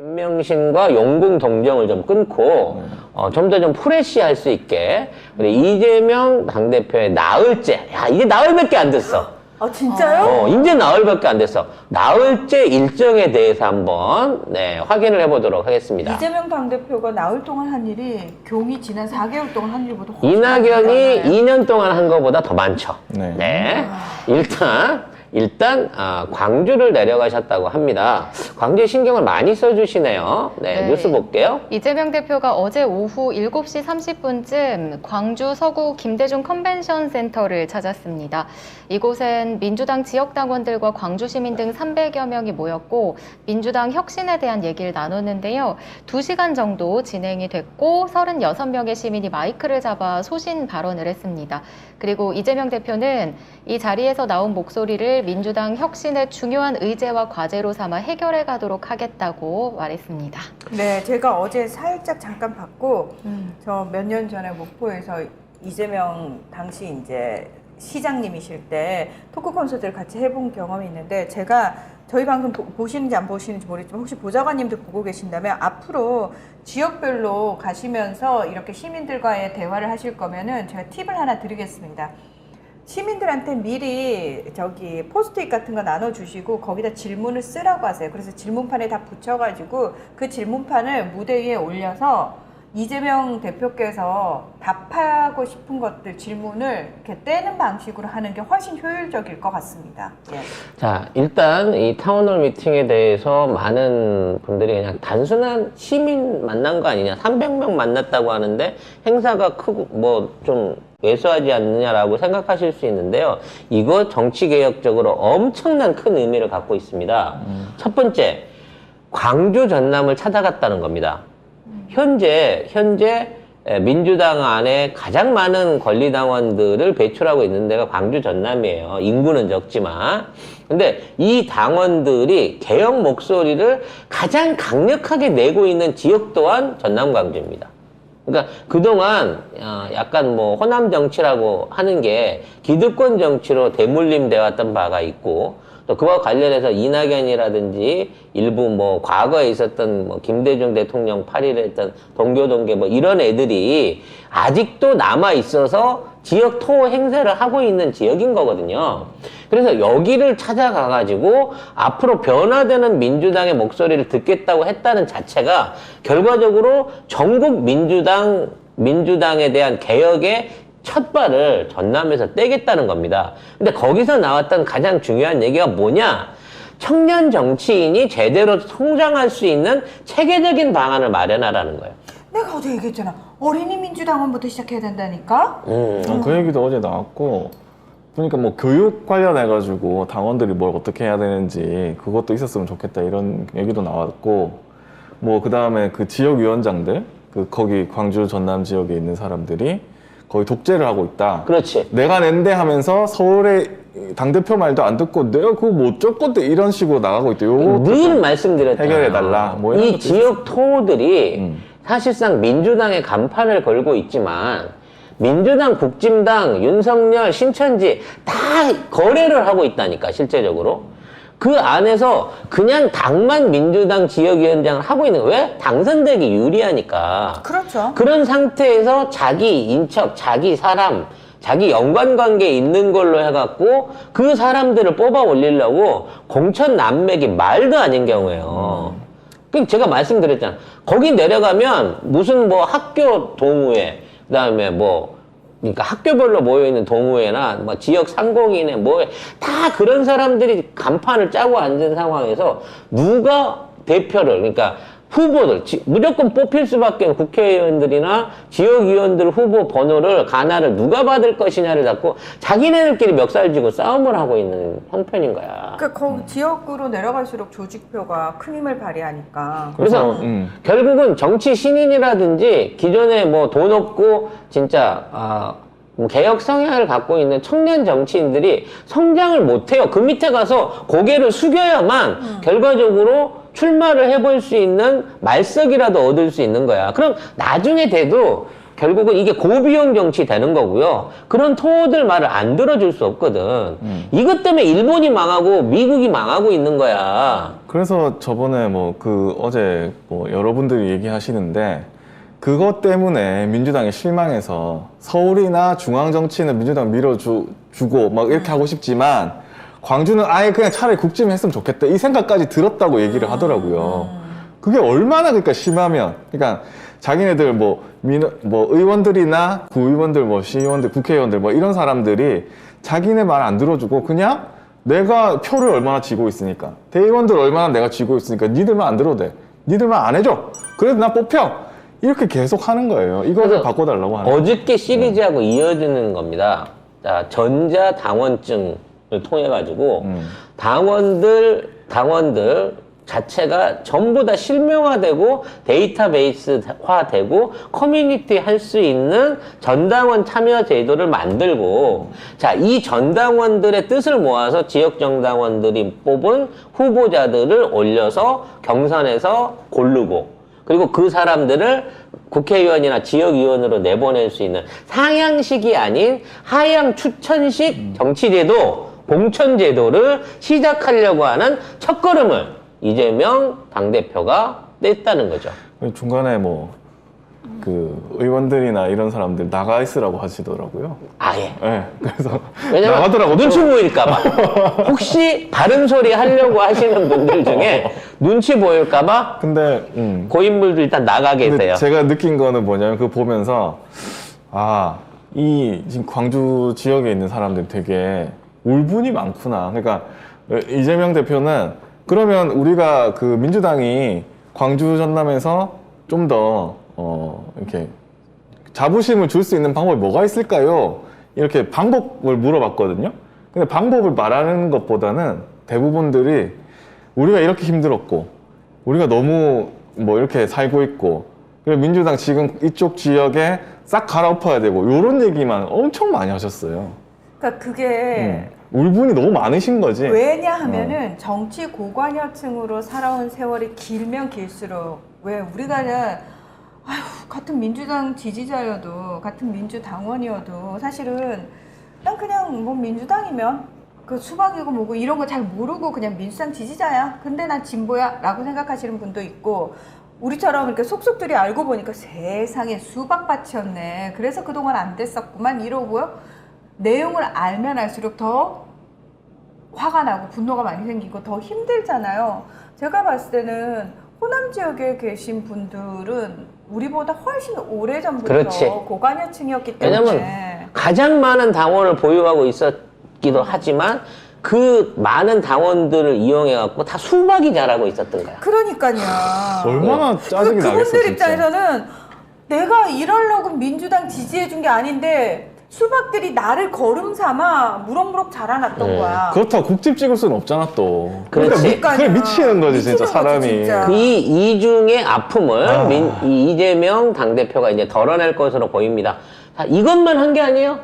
김명신과 용궁 동정을 좀 끊고 좀 더 좀 프레시할 수 있게 우리 이재명 당대표의 나흘째, 야 이제 나흘밖에 안 됐어. 아 진짜요? 이제 나흘밖에 안 됐어. 나흘째 일정에 대해서 한번 확인을 해보도록 하겠습니다. 이재명 당대표가 나흘 동안 한 일이 경이 지난 4개월 동안 한 일보다 훨씬 이낙연이 많잖아요. 2년 동안 한 것보다 더 많죠. 네. 일단 광주를 내려가셨다고 합니다. 광주에 신경을 많이 써주시네요. 네. 뉴스 볼게요. 이재명 대표가 어제 오후 7시 30분쯤 광주 서구 김대중 컨벤션 센터를 찾았습니다. 이곳엔 민주당 지역당원들과 광주 시민 등 300여 명이 모였고 민주당 혁신에 대한 얘기를 나눴는데요. 2시간 정도 진행이 됐고 36명의 시민이 마이크를 잡아 소신 발언을 했습니다. 그리고 이재명 대표는 이 자리에서 나온 목소리를 민주당 혁신의 중요한 의제와 과제로 삼아 해결해 가도록 하겠다고 말했습니다. 네, 제가 어제 살짝 잠깐 봤고 저 몇 년 전에 목포에서 이재명 당시 이제 시장님이실 때 토크 콘서트를 같이 해본 경험이 있는데 제가 저희 방송 보시는지 안 보시는지 모르겠지만 혹시 보좌관님들 보고 계신다면 앞으로 지역별로 가시면서 이렇게 시민들과의 대화를 하실 거면은 제가 팁을 하나 드리겠습니다. 시민들한테 미리 저기 포스트잇 같은 거 나눠주시고 거기다 질문을 쓰라고 하세요. 그래서 질문판에 다 붙여가지고 그 질문판을 무대 위에 올려서 이재명 대표께서 답하고 싶은 것들 질문을 이렇게 떼는 방식으로 하는 게 훨씬 효율적일 것 같습니다. 예. 자, 일단 이 타운홀 미팅에 대해서 많은 분들이 그냥 단순한 시민 만난 거 아니냐, 300명 만났다고 하는데 행사가 크고 뭐 좀 왜소하지 않느냐라고 생각하실 수 있는데요. 이거 정치개혁적으로 엄청난 큰 의미를 갖고 있습니다. 첫 번째, 광주 전남을 찾아갔다는 겁니다. 현재 민주당 안에 가장 많은 권리당원들을 배출하고 있는 데가 광주 전남이에요. 인구는 적지만. 근데 이 당원들이 개혁 목소리를 가장 강력하게 내고 있는 지역 또한 전남 광주입니다. 그러니까 그동안 약간 뭐 호남 정치라고 하는 게 기득권 정치로 대물림돼 왔던 바가 있고 또 그와 관련해서 이낙연이라든지 일부 뭐 과거에 있었던 뭐 김대중 대통령 8.1을 했던 동교동계 뭐 이런 애들이 아직도 남아 있어서 지역 토 행세를 하고 있는 지역인 거거든요. 그래서 여기를 찾아가 가지고 앞으로 변화되는 민주당의 목소리를 듣겠다고 했다는 자체가 결과적으로 전국 민주당에 대한 개혁의 첫 발을 전남에서 떼겠다는 겁니다. 근데 거기서 나왔던 가장 중요한 얘기가 뭐냐? 청년 정치인이 제대로 성장할 수 있는 체계적인 방안을 마련하라는 거예요. 내가 어제 얘기했잖아. 어린이 민주당원부터 시작해야 된다니까? 그 얘기도 어제 나왔고, 그러니까 뭐 교육 관련해가지고 당원들이 뭘 어떻게 해야 되는지 그것도 있었으면 좋겠다 이런 얘기도 나왔고, 뭐 그 다음에 그 지역위원장들, 거기 광주 전남 지역에 있는 사람들이 거의 독재를 하고 있다. 그렇지. 내가 낸대 하면서 서울의 당대표 말도 안 듣고 내가 그거 뭐 어쩔 건데 이런 식으로 나가고 있대. 요거 늘 말씀드렸잖아요. 해결해달라. 뭐 이런 이 것도 지역 토호들이 사실상 민주당의 간판을 걸고 있지만 민주당, 국진당, 윤석열, 신천지 다 거래를 하고 있다니까 실제적으로. 그 안에서 그냥 당만 민주당 지역위원장을 하고 있는 거예요. 왜? 당선되기 유리하니까. 그렇죠. 그런 상태에서 자기 인척, 자기 사람, 자기 연관관계에 있는 걸로 해갖고 그 사람들을 뽑아 올리려고 공천 난맥이 말도 아닌 경우예요. 그 제가 말씀드렸잖아요. 거기 내려가면 무슨 뭐 학교 동호회, 그 다음에 그러니까 학교별로 모여있는 동호회나 뭐 지역 상공인회 다 그런 사람들이 간판을 짜고 앉은 상황에서 누가 대표를, 그러니까 후보들, 무조건 뽑힐 수밖에 없는 국회의원들이나 지역위원들 후보 번호를, 가나를 누가 받을 것이냐를 잡고 자기네들끼리 멱살쥐고 싸움을 하고 있는 형편인 거야. 그러니까 지역으로 내려갈수록 조직표가 큰 힘을 발휘하니까. 그래서 결국은 정치 신인이라든지 기존에 뭐 돈 없고 진짜 뭐 개혁 성향을 갖고 있는 청년 정치인들이 성장을 못해요. 그 밑에 가서 고개를 숙여야만 결과적으로 출마를 해볼 수 있는 말석이라도 얻을 수 있는 거야. 그럼 나중에 돼도 결국은 이게 고비용 정치 되는 거고요. 그런 토호들 말을 안 들어줄 수 없거든. 이것 때문에 일본이 망하고 미국이 망하고 있는 거야. 그래서 저번에 뭐 그 어제 뭐 여러분들이 얘기하시는데 그것 때문에 민주당이 실망해서 서울이나 중앙 정치는 민주당 밀어주고 막 이렇게 하고 싶지만 광주는 아예 그냥 차라리 국짐 했으면 좋겠다 이 생각까지 들었다고 얘기를 하더라고요. 그게 얼마나 그러니까 심하면 그러니까 자기네들 뭐 의원들이나 구의원들 뭐 시의원들 국회의원들 뭐 이런 사람들이 자기네 말 안 들어주고 그냥 내가 표를 얼마나 쥐고 있으니까 대의원들 얼마나 내가 쥐고 있으니까 니들만 안 들어도 돼 니들만 안 해줘 그래도 나 뽑혀 이렇게 계속 하는 거예요. 이거를 그래서 바꿔달라고 하는 거예요. 어저께 시리즈하고 이어지는 겁니다. 자, 전자당원증을 통해 가지고 당원들 자체가 전부 다 실명화되고 데이터베이스화되고 커뮤니티 할 수 있는 전당원 참여 제도를 만들고 자, 이 전당원들의 뜻을 모아서 지역 정당원들이 뽑은 후보자들을 올려서 경선에서 고르고 그리고 그 사람들을 국회의원이나 지역의원으로 내보낼 수 있는 상향식이 아닌 하향 추천식 정치제도, 공천제도를 시작하려고 하는 첫걸음을 이재명 당대표가 냈다는 거죠. 중간에 뭐 그 의원들이나 이런 사람들 나가 있으라고 하시더라고요. 아예. 네, 그래서 왜냐면 나가더라고. 눈치 보일까봐. 혹시 다른 소리 하려고 하시는 분들 중에 눈치 보일까봐 근데 고인물들 일단 나가 근데 계세요. 제가 느낀 거는 뭐냐면 그거 보면서 이 지금 광주 지역에 있는 사람들이 되게 울분이 많구나. 그러니까 이재명 대표는 그러면 우리가 그 민주당이 광주 전남에서 좀 더 이렇게 자부심을 줄 수 있는 방법이 뭐가 있을까요? 이렇게 방법을 물어봤거든요. 근데 방법을 말하는 것보다는 대부분들이 우리가 이렇게 힘들었고 우리가 너무 뭐 이렇게 살고 있고 그리고 민주당 지금 이쪽 지역에 싹 갈아엎어야 되고 이런 얘기만 엄청 많이 하셨어요. 그러니까 그게 울분이 너무 많으신 거지. 왜냐 하면은 정치 고관여층으로 살아온 세월이 길면 길수록 왜 우리가는 같은 민주당 지지자여도 같은 민주당원이어도 사실은 난 그냥 뭐 민주당이면 그 수박이고 뭐고 이런 거 잘 모르고 그냥 민주당 지지자야. 근데 난 진보야 라고 생각하시는 분도 있고 우리처럼 이렇게 속속들이 알고 보니까 세상에 수박밭이었네. 그래서 그동안 안 됐었구만 이러고요. 내용을 알면 알수록 더 화가 나고 분노가 많이 생기고 더 힘들잖아요. 제가 봤을 때는 호남 지역에 계신 분들은 우리보다 훨씬 오래전부터 그렇지. 고관여층이었기 때문에 왜냐면 가장 많은 당원을 보유하고 있었기도 하지만 그 많은 당원들을 이용해갖고 다 수박이 자라고 있었던 거야. 그러니까요. 얼마나 짜증이 나겠어 그분들 진짜. 입장에서는 내가 이러려고 민주당 지지해준 게 아닌데 수박들이 나를 걸음 삼아 무럭무럭 자라났던 거야. 그렇다고 국집 찍을 수는 없잖아 또. 그렇지. 그래 미치는 거지 진짜 미치는 거지, 사람이. 진짜. 이 이중의 아픔을 이 이재명 당대표가 이제 덜어낼 것으로 보입니다. 자, 이것만 한 게 아니에요.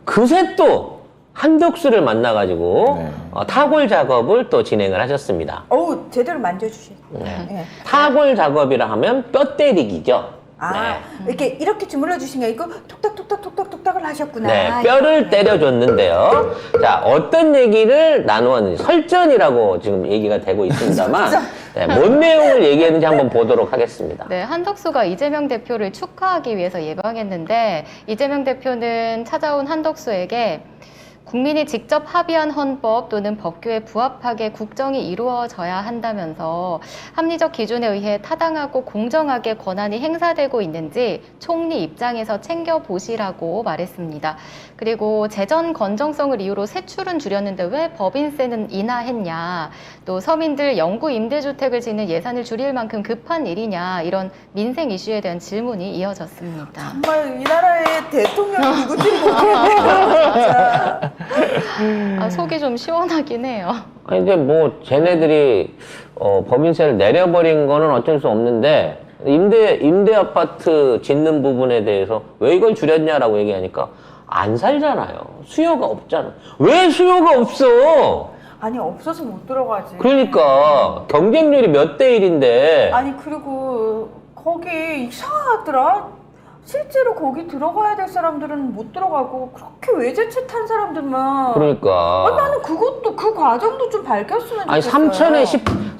그새 또 한덕수를 만나가지고 네. 타골 작업을 또 진행을 하셨습니다. 어우 제대로 만져주시. 네. 타골 작업이라 하면 뼈 때리기죠. 네. 이렇게 주물러 주신 게 아니고 톡탁톡탁톡탁톡탁을 하셨구나. 네, 뼈를 때려줬는데요. 자, 어떤 얘기를 나누었는지 설전이라고 지금 얘기가 되고 있습니다만 네, 뭔 내용을 얘기했는지 한번 보도록 하겠습니다. 네, 한덕수가 이재명 대표를 축하하기 위해서 예방했는데 이재명 대표는 찾아온 한덕수에게 국민이 직접 합의한 헌법 또는 법규에 부합하게 국정이 이루어져야 한다면서 합리적 기준에 의해 타당하고 공정하게 권한이 행사되고 있는지 총리 입장에서 챙겨보시라고 말했습니다. 그리고 재정 건정성을 이유로 세출은 줄였는데 왜 법인세는 인하했냐, 또 서민들 영구 임대주택을 짓는 예산을 줄일 만큼 급한 일이냐, 이런 민생 이슈에 대한 질문이 이어졌습니다. 정말 이 나라의 대통령이 누군지 모르겠네요. 진짜. 속이 좀 시원하긴 해요. 아니, 이제 뭐 쟤네들이 법인세를 내려버린 거는 어쩔 수 없는데 임대 아파트 짓는 부분에 대해서 왜 이걸 줄였냐라고 얘기하니까 안 살잖아요. 수요가 없잖아. 왜 수요가 없어? 아니 없어서 못 들어가지. 그러니까 경쟁률이 몇 대 1인데 아니 그리고 거기 이상하더라. 실제로 거기 들어가야 될 사람들은 못 들어가고 그렇게 외제차 탄 사람들만 그러니까. 나는 그것도 그 과정도 좀 밝혔으면 아니, 좋겠어요.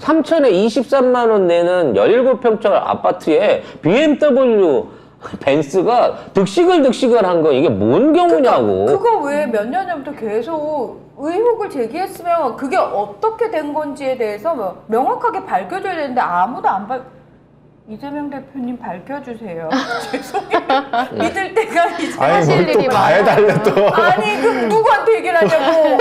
3천에 23만 원 내는 17평짜리 아파트에 BMW 벤츠가 득식을 한 거 이게 뭔 경우냐고. 그거 왜 몇 년 전부터 계속 의혹을 제기했으면 그게 어떻게 된 건지에 대해서 뭐 명확하게 밝혀줘야 되는데 아무도 안 이재명 대표님 밝혀주세요. 죄송해요. 믿을 때가 이제 아니 하실 뭘 또 일이 다 많아. 해달래 또. 아니 그럼 누구한테 얘기를 하냐고.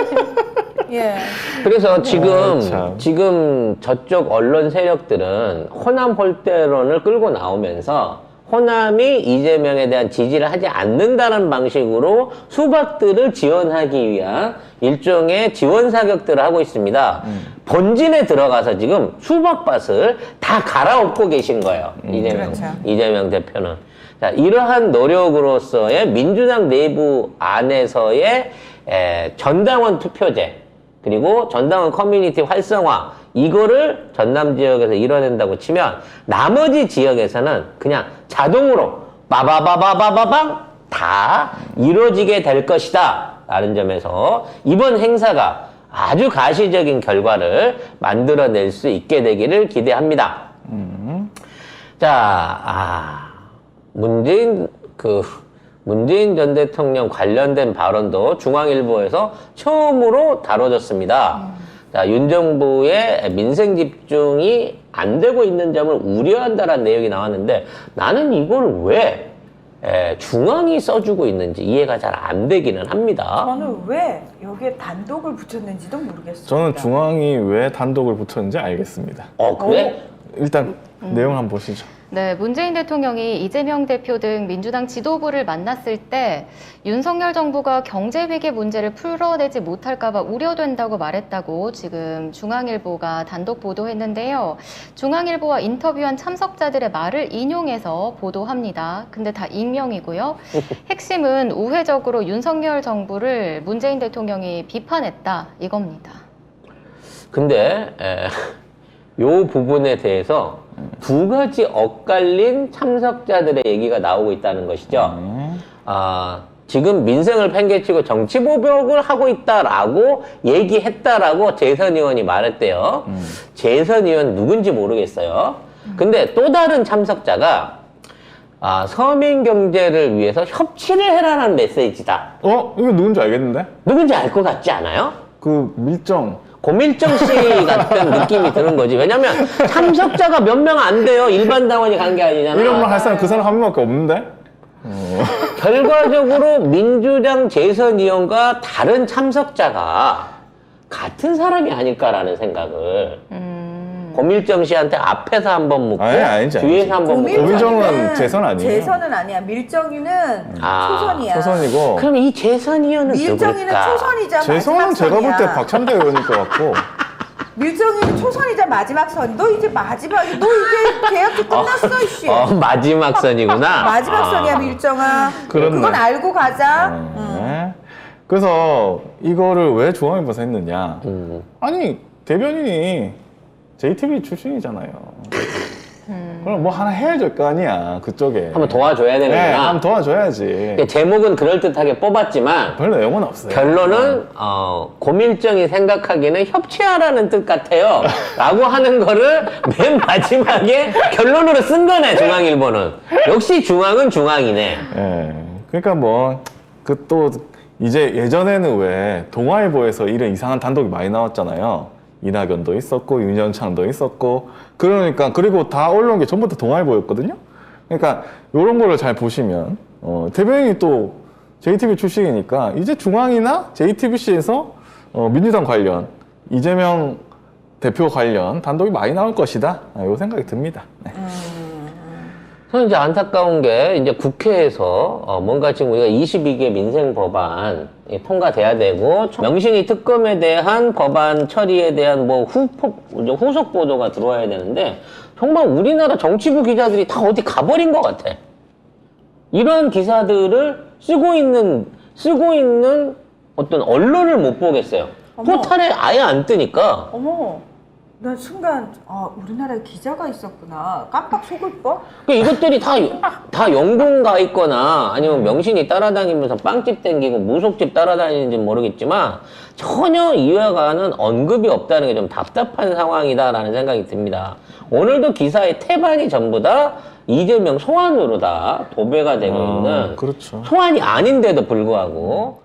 예. 그래서 참. 지금 저쪽 언론 세력들은 호남 홀대론을 끌고 나오면서 호남이 이재명에 대한 지지를 하지 않는다는 방식으로 수박들을 지원하기 위한 일종의 지원 사격들을 하고 있습니다. 본진에 들어가서 지금 수박밭을 다 갈아엎고 계신 거예요. 그렇죠. 이재명 대표는. 자, 이러한 노력으로서의 민주당 내부 안에서의 전당원 투표제 그리고 전당원 커뮤니티 활성화 이거를 전남 지역에서 이뤄낸다고 치면 나머지 지역에서는 그냥 자동으로 빠바바바바바방 다 이루어지게 될 것이다 라는 점에서 이번 행사가 아주 가시적인 결과를 만들어낼 수 있게 되기를 기대합니다. 자, 문재인 전 대통령 관련된 발언도 중앙일보에서 처음으로 다뤄졌습니다. 자, 윤 정부의 민생 집중이 안 되고 있는 점을 우려한다라는 내용이 나왔는데 나는 이걸 왜 중앙이 써주고 있는지 이해가 잘 안 되기는 합니다. 저는 왜 여기에 단독을 붙였는지도 모르겠어요. 저는 중앙이 왜 단독을 붙였는지 알겠습니다. 그래? 일단 내용 한번 보시죠. 네, 문재인 대통령이 이재명 대표 등 민주당 지도부를 만났을 때 윤석열 정부가 경제 위기 문제를 풀어내지 못할까봐 우려된다고 말했다고 지금 중앙일보가 단독 보도했는데요. 중앙일보와 인터뷰한 참석자들의 말을 인용해서 보도합니다. 근데 다 익명이고요. 핵심은 우회적으로 윤석열 정부를 문재인 대통령이 비판했다 이겁니다. 근데 요 부분에 대해서 두 가지 엇갈린 참석자들의 얘기가 나오고 있다는 것이죠. 지금 민생을 팽개치고 정치 보복을 하고 있다라고 얘기했다라고 재선 의원이 말했대요. 재선 의원 누군지 모르겠어요. 근데 또 다른 참석자가 서민 경제를 위해서 협치를 해라는 메시지다. 이거 누군지 알겠는데? 누군지 알 것 같지 않아요? 그 밀정. 고밀정 씨 같은 느낌이 드는 거지. 왜냐면 참석자가 몇 명 안 돼요. 일반 당원이 간 게 아니잖아. 이런 말 할 사람 그 사람 한 명밖에 없는데? 결과적으로 민주당 재선 의원과 다른 참석자가 같은 사람이 아닐까라는 생각을 고밀정 씨한테 앞에서 한번 묻고 아니지. 뒤에서 한번 묻고. 고밀정은 재선 아니에요. 재선은 아니야. 밀정이는 초선이야. 초선이고. 그럼 이 재선 의원은 밀정이는 누굴까? 초선이자 재선은 마지막 제가 볼 때 선이야. 박찬대 의원일 것 같고. 밀정이는 초선이자 마지막 선. 너 이제 마지막이. 너 이제 계약이 끝났어 이씨. 마지막 선이구나. 마지막 선이야 밀정아. 그렇네. 그건 알고 가자. 네. 그래서 이거를 왜 중앙일보에서 했느냐. 아니 대변인이 JTBC 출신이잖아요. 그럼 뭐 하나 해야 될 거 아니야 그쪽에. 한번 도와줘야 네, 되는구나. 한번 도와줘야지. 제목은 그럴듯하게 뽑았지만 별 내용은 없어요. 결론은 고밀정이 생각하기에는 협치하라는 뜻 같아요 라고 하는 거를 맨 마지막에 결론으로 쓴 거네 중앙일보는. 역시 중앙은 중앙이네. 예. 그러니까 뭐 그 또 이제 예전에는 왜 동아일보에서 이런 이상한 단독이 많이 나왔잖아요. 이낙연도 있었고 윤현창도 있었고 그러니까 그리고 다 올라온 게 전부 다 동아일보였거든요. 그러니까 이런 거를 잘 보시면 대변인이 또 JTBC 출신이니까 이제 중앙이나 JTBC에서 민주당 관련 이재명 대표 관련 단독이 많이 나올 것이다. 이 생각이 듭니다. 네. 저는 이제 안타까운 게 이제 국회에서 뭔가 지금 우리가 22개 민생 법안 통과돼야 되고 명신이 특검에 대한 법안 처리에 대한 뭐 후속 보도가 들어와야 되는데 정말 우리나라 정치부 기자들이 다 어디 가버린 것 같아. 이런 기사들을 쓰고 있는 어떤 언론을 못 보겠어요. 어머. 포털에 아예 안 뜨니까. 어머. 난 순간 우리나라에 기자가 있었구나 깜빡 속을 뻔. 이것들이 다 연금 가 있거나 아니면 명신이 따라다니면서 빵집 땡기고 무속집 따라다니는지 모르겠지만 전혀 이와가는 언급이 없다는 게 좀 답답한 상황이다라는 생각이 듭니다. 오늘도 기사의 태반이 전부 다 이재명 소환으로 다 도배가 되고 있는 그렇죠. 소환이 아닌데도 불구하고